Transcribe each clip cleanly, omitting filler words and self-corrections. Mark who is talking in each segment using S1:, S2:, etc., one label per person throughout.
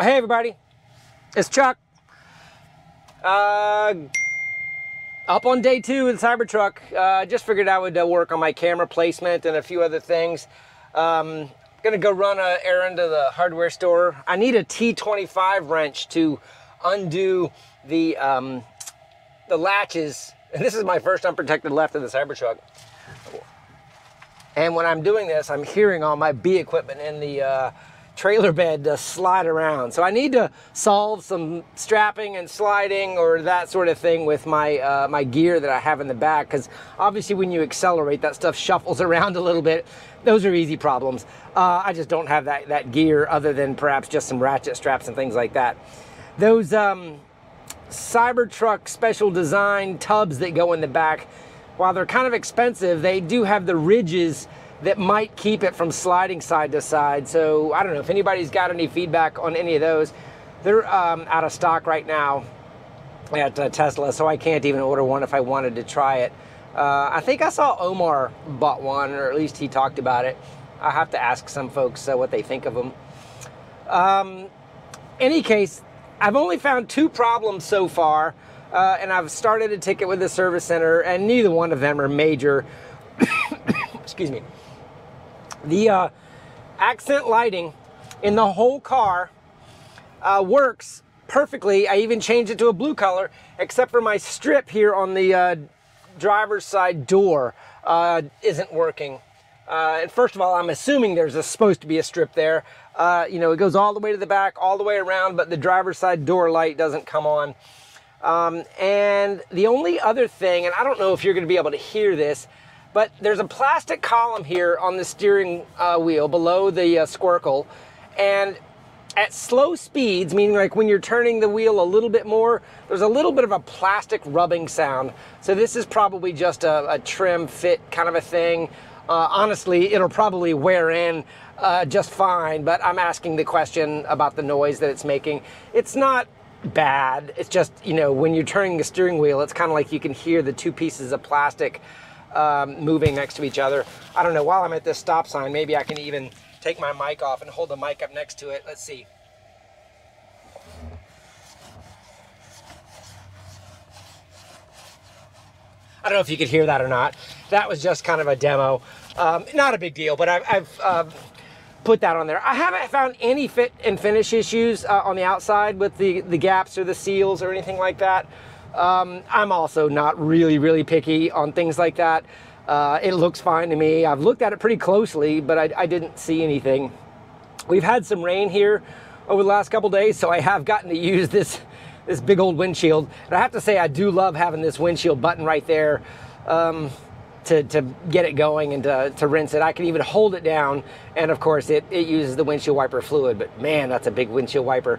S1: Hey everybody, it's Chuck. Up on day 2 of the Cybertruck. Just figured I would work on my camera placement and a few other things. Gonna go run an errand to the hardware store. I need a T25 wrench to undo the latches. And this is my first unprotected left of the Cybertruck. And when I'm doing this, I'm hearing all my B equipment in the trailer bed slide around. So I need to solve some strapping and sliding or that sort of thing with my my gear that I have in the back, because obviously when you accelerate, that stuff shuffles around a little bit. Those are easy problems. I just don't have that gear other than perhaps just some ratchet straps and things like that. Those Cybertruck special design tubs that go in the back, while they're kind of expensive, they do have the ridges that might keep it from sliding side to side. So I don't know if anybody's got any feedback on any of those. They're out of stock right now at Tesla, so I can't even order one if I wanted to try it. I think I saw Omar bought one, or at least he talked about it. I'll have to ask some folks what they think of them. Any case, I've only found 2 problems so far, and I've started a ticket with the service center, and neither one of them are major. Excuse me. The accent lighting in the whole car works perfectly. I even changed it to a blue color, except for my strip here on the driver's side door isn't working. And first of all, I'm assuming there's supposed to be a strip there. You know, it goes all the way to the back, all the way around, but the driver's side door light doesn't come on. And the only other thing, and I don't know if you're going to be able to hear this, but there's a plastic column here on the steering wheel below the squircle, and at slow speeds, meaning like when you're turning the wheel a little bit more, there's a little bit of a plastic rubbing sound. So this is probably just a trim fit kind of a thing. Honestly, it'll probably wear in just fine, but I'm asking the question about the noise that it's making. It's not bad. It's just, you know, when you're turning the steering wheel, it's kind of like you can hear the 2 pieces of plastic moving next to each other. I don't know, while I'm at this stop sign, maybe I can even take my mic off and hold the mic up next to it. Let's see. I don't know if you could hear that or not. That was just kind of a demo. Not a big deal, but I've put that on there. I haven't found any fit and finish issues on the outside with the gaps or the seals or anything like that. I'm also not really picky on things like that. It looks fine to me. I've looked at it pretty closely, but I didn't see anything. We've had some rain here over the last couple days, so I have gotten to use this big old windshield. And I have to say, I do love having this windshield button right there to get it going and to rinse it. I can even hold it down, and of course it uses the windshield wiper fluid, but man, that's a big windshield wiper.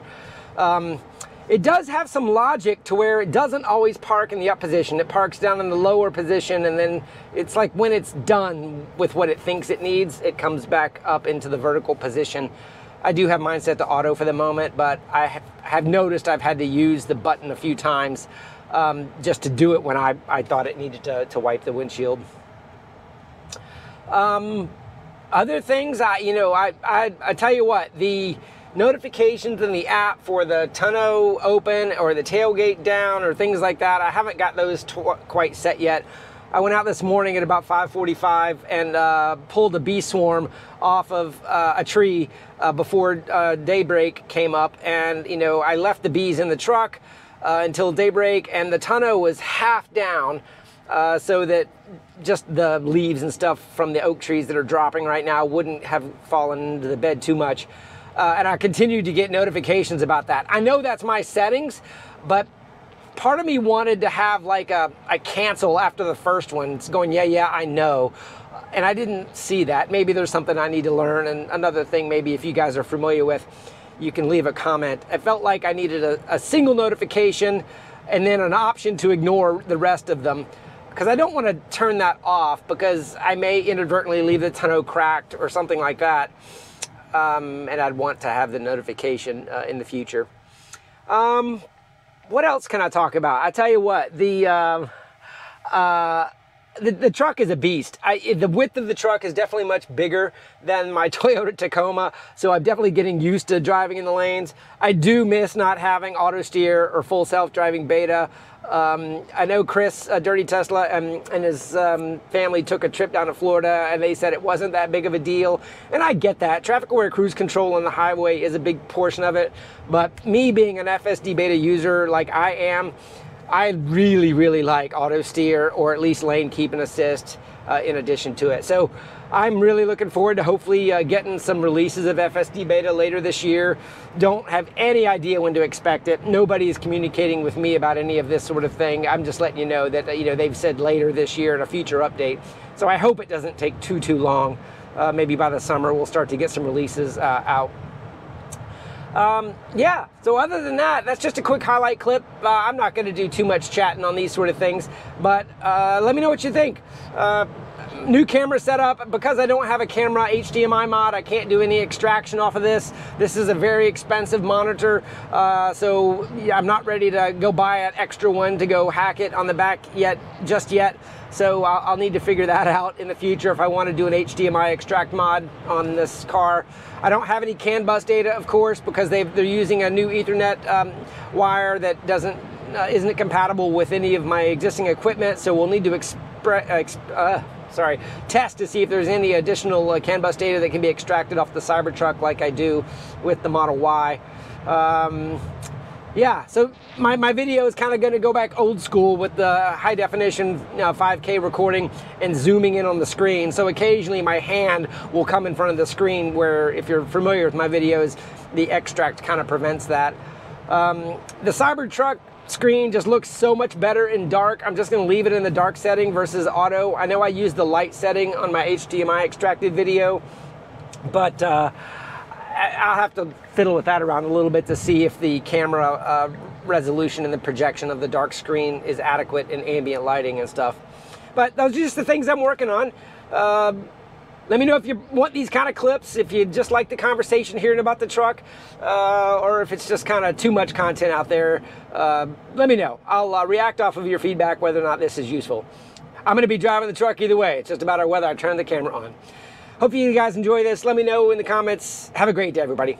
S1: It does have some logic to where it doesn't always park in the up position. It parks down in the lower position, and then it's like when it's done with what it thinks it needs, it comes back up into the vertical position. I do have mine set to auto for the moment, but I have noticed I've had to use the button a few times just to do it when I thought it needed to wipe the windshield. Other things, I tell you what, the notifications in the app for the tonneau open or the tailgate down or things like that, I haven't got those quite set yet. I went out this morning at about 5:45 and pulled a bee swarm off of a tree before daybreak came up, and you know, I left the bees in the truck until daybreak, and the tonneau was half down, so that just the leaves and stuff from the oak trees that are dropping right now wouldn't have fallen into the bed too much. And I continued to get notifications about that. I know that's my settings, but part of me wanted to have like a cancel after the first one. It's going, yeah, I know. And I didn't see that. Maybe there's something I need to learn. And another thing, maybe if you guys are familiar with, you can leave a comment. I felt like I needed a single notification and then an option to ignore the rest of them, because I don't want to turn that off because I may inadvertently leave the tonneau cracked or something like that. And I'd want to have the notification in the future. What else can I talk about? I tell you what, the the truck is a beast. The width of the truck is definitely much bigger than my Toyota Tacoma, so I'm definitely getting used to driving in the lanes. I do miss not having auto steer or full self-driving beta. I know Chris, Dirty Tesla, and his family took a trip down to Florida, and they said it wasn't that big of a deal. And I get that. Traffic-aware cruise control on the highway is a big portion of it. But me being an FSD beta user like I am, I really, really like auto steer, or at least lane keep and assist in addition to it. So I'm really looking forward to hopefully getting some releases of FSD beta later this year. Don't have any idea when to expect it. Nobody is communicating with me about any of this sort of thing. I'm just letting you know that they've said later this year in a future update. So I hope it doesn't take too long. Maybe by the summer we'll start to get some releases out. Yeah, so other than that, that's just a quick highlight clip. I'm not going to do too much chatting on these sort of things, but let me know what you think. New camera setup. Because I don't have a camera HDMI mod, I can't do any extraction off of this. This is a very expensive monitor, so yeah, I'm not ready to go buy an extra one to go hack it on the back just yet. So I'll need to figure that out in the future if I want to do an HDMI extract mod on this car. I don't have any CAN bus data, of course, because they're using a new Ethernet wire that isn't compatible with any of my existing equipment. So we'll need to test to see if there's any additional CAN bus data that can be extracted off the Cybertruck like I do with the Model Y. Yeah, so my video is kind of going to go back old school with the high definition 5K recording and zooming in on the screen. So occasionally my hand will come in front of the screen, where if you're familiar with my videos, the extract kind of prevents that. The Cybertruck screen just looks so much better in dark. I'm just going to leave it in the dark setting versus auto. I know I used the light setting on my HDMI extracted video, but I'll have to fiddle with that around a little bit to see if the camera resolution and the projection of the dark screen is adequate in ambient lighting and stuff. But those are just the things I'm working on. Let me know if you want these kind of clips, if you just like the conversation hearing about the truck, or if it's just kind of too much content out there. Let me know. I'll react off of your feedback whether or not this is useful. I'm going to be driving the truck either way. It's just a matter of whether I turn the camera on. Hope you guys enjoy this. Let me know in the comments. Have a great day, everybody.